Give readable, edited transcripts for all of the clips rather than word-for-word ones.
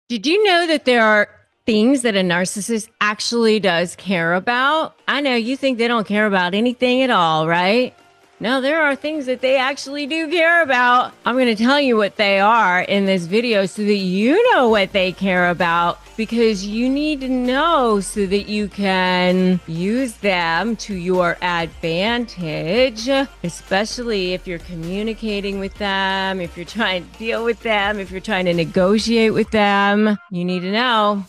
Did you know that there are things that a narcissist actually does care about? I know you think they don't care about anything at all, right? No, there are things that they actually do care about. I'm going to tell you what they are in this video so that you know what they care about because you need to know so that you can use them to your advantage, especially if you're communicating with them, if you're trying to deal with them, if you're trying to negotiate with them. You need to know.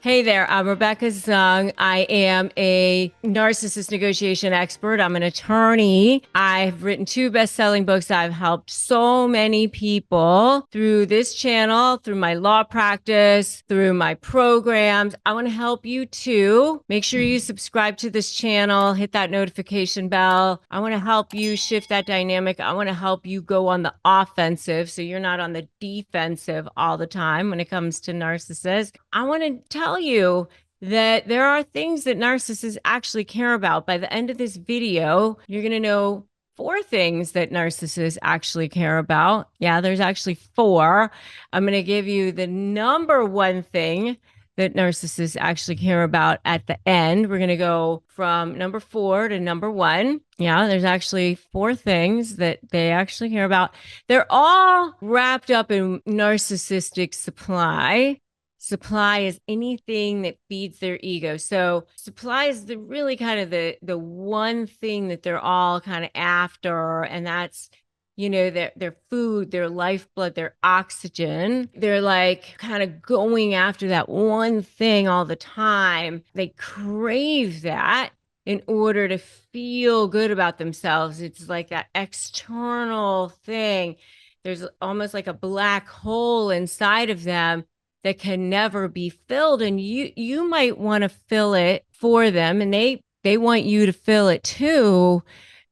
Hey there, I'm Rebecca Zung. I am a narcissist negotiation expert. I'm an attorney. I've written 2 best-selling books. I've helped so many people through this channel, through my law practice, through my programs. I want to help you too. Make sure you subscribe to this channel, hit that notification bell. I want to help you shift that dynamic. I want to help you go on the offensive so you're not on the defensive all the time when it comes to narcissists. I want to tell you that there are things that narcissists actually care about. By the end of this video, you're going to know 4 things that narcissists actually care about. Yeah, there's actually 4. I'm going to give you the number 1 thing that narcissists actually care about at the end. We're going to go from number 4 to number 1. Yeah, there's actually 4 things that they actually care about. They're all wrapped up in narcissistic supply. Supply is anything that feeds their ego. So supply is really kind of the one thing that they're all kind of after, and that's their food, their lifeblood, their oxygen. They're like kind of going after that one thing all the time. They crave that in order to feel good about themselves. It's like that external thing. There's almost like a black hole inside of them that can never be filled, and you might want to fill it for them, and they want you to fill it too.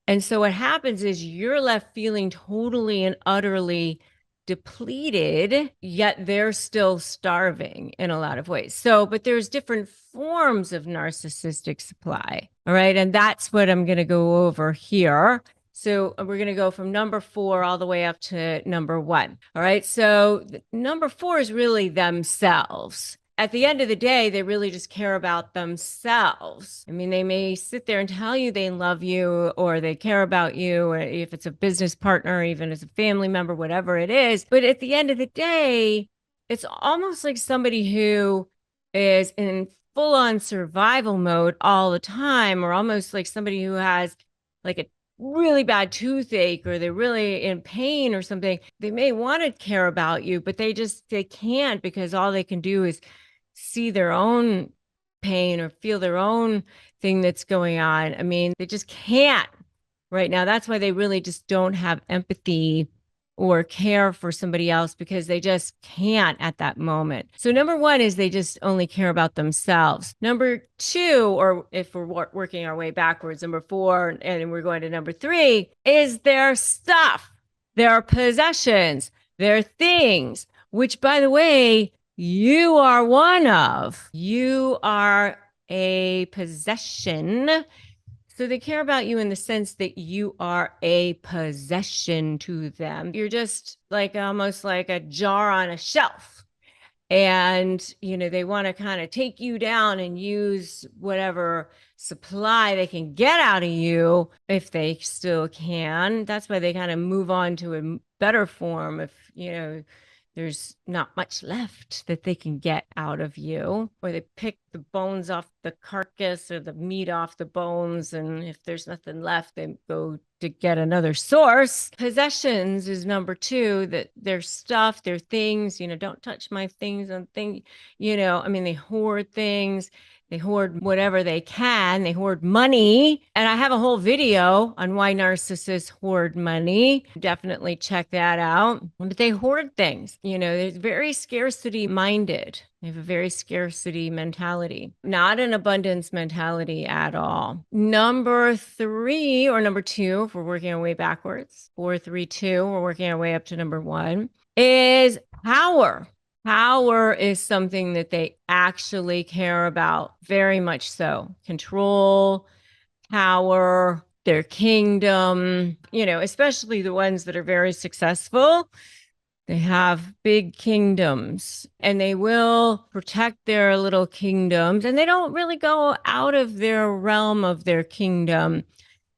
And so what happens is you're left feeling totally and utterly depleted, yet they're still starving in a lot of ways. So, but there's different forms of narcissistic supply. All right. And that's what I'm going to go over here. So we're going to go from number 4 all the way up to number 1. All right. So number 4 is really themselves. At the end of the day, they really just care about themselves. I mean, they may sit there and tell you they love you or they care about you, or if it's a business partner, even as a family member, whatever it is. But at the end of the day, it's almost like somebody who is in full on survival mode all the time, or almost like somebody who has like a really bad toothache or they're really in pain or something. They may want to care about you, but they can't, because all they can do is see their own pain or feel their own thing that's going on. I mean, they just can't right now. That's why they really just don't have empathy or care for somebody else, because they just can't at that moment. So number 1 is they just only care about themselves. Number 2, or if we're working our way backwards, number 4, and we're going to number 3, is their stuff, their possessions, their things, which, by the way, you are one of. You are a possession. So they care about you in the sense that you are a possession to them. You're just like almost like a jar on a shelf. And, they want to kind of take you down and use whatever supply they can get out of you if they still can. That's why they kind of move on to a better form if, there's not much left that they can get out of you, or they pick the bones off the carcass or the meat off the bones. And if there's nothing left, they go to get another source. Possessions is number 2, that their stuff, their things, don't touch my things and I mean, they hoard things. They hoard whatever they can. They hoard money. And I have a whole video on why narcissists hoard money. Definitely check that out. But they hoard things. They're very scarcity minded. They have a very scarcity mentality, not an abundance mentality at all. Number 3, or number 2, if we're working our way backwards, 4, 3, 2, we're working our way up to number 1, is power. Power is something that they actually care about, very much so. Control, power, their kingdom, especially the ones that are very successful. They have big kingdoms and they will protect their little kingdoms, and they don't really go out of their realm of their kingdom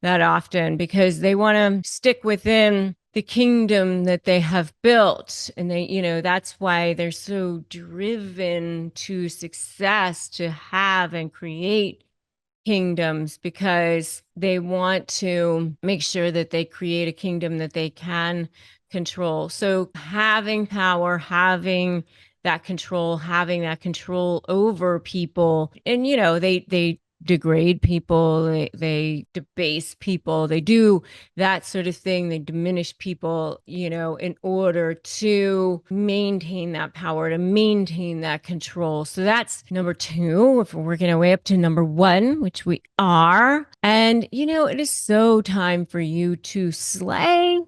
that often because they want to stick within the kingdom that they have built. And that's why they're so driven to success, to have and create kingdoms, because they want to make sure that they create a kingdom that they can control. So having power, having that control over people, and they degrade people, they debase people, they do that sort of thing, they diminish people, in order to maintain that power, to maintain that control. So that's number two, if we're working our way up to number one, which we are. And it is so time for you to slay.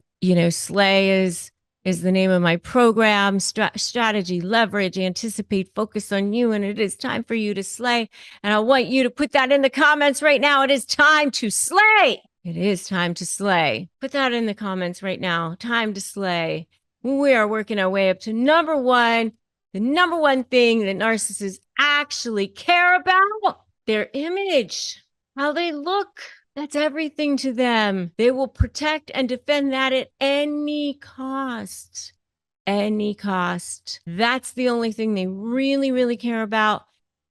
Slay is the name of my program. Strategy, leverage, anticipate, focus on you. And it is time for you to slay. And I want you to put that in the comments right now. It is time to slay. It is time to slay. Put that in the comments right now. Time to slay. We are working our way up to number one. The number one thing that narcissists actually care about: their image, how they look. That's everything to them. They will protect and defend that at any cost. Any cost. That's the only thing they really, really care about.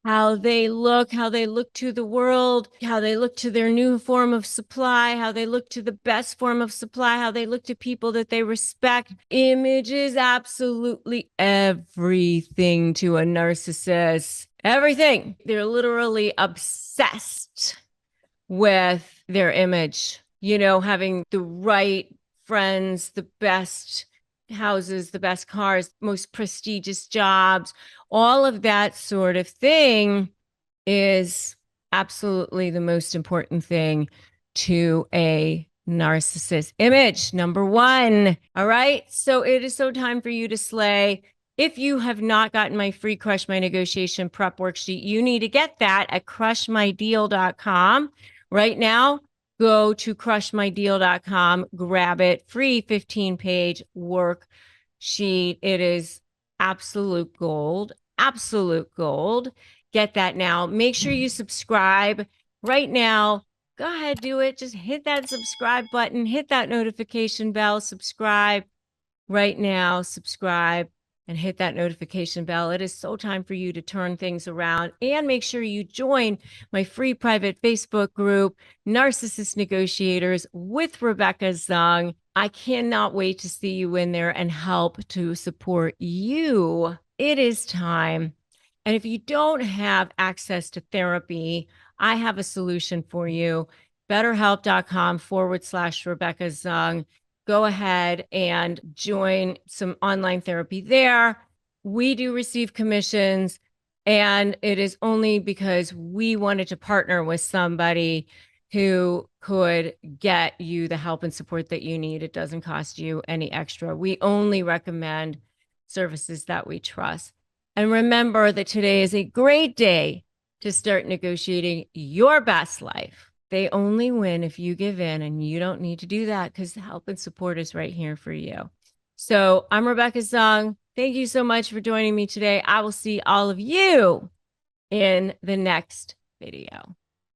How they look to the world, how they look to their new form of supply, how they look to the best form of supply, how they look to people that they respect. Image is absolutely everything to a narcissist. Everything. They're literally obsessed with their image, having the right friends, the best houses, the best cars, most prestigious jobs, all of that sort of thing is absolutely the most important thing to a narcissist. Image, number one. All right. So it is so time for you to slay. If you have not gotten my free Crush My Negotiation prep worksheet, you need to get that at crushmydeal.com. Right now, go to crushmydeal.com, grab it, free 15-page worksheet. It is absolute gold, absolute gold. Get that now. Make sure you subscribe right now. Go ahead, do it. Just hit that subscribe button, hit that notification bell, subscribe right now, subscribe. And hit that notification bell. It is so time for you to turn things around, and make sure you join my free private Facebook group, Narcissist Negotiators with Rebecca Zung. I cannot wait to see you in there and help to support you. It is time. And if you don't have access to therapy, I have a solution for you. BetterHelp.com/Rebecca Zung. Go ahead and join some online therapy there. We do receive commissions, and it is only because we wanted to partner with somebody who could get you the help and support that you need. It doesn't cost you any extra. We only recommend services that we trust. And remember that today is a great day to start negotiating your best life. They only win if you give in, and you don't need to do that because the help and support is right here for you. So I'm Rebecca Zung. Thank you so much for joining me today. I will see all of you in the next video.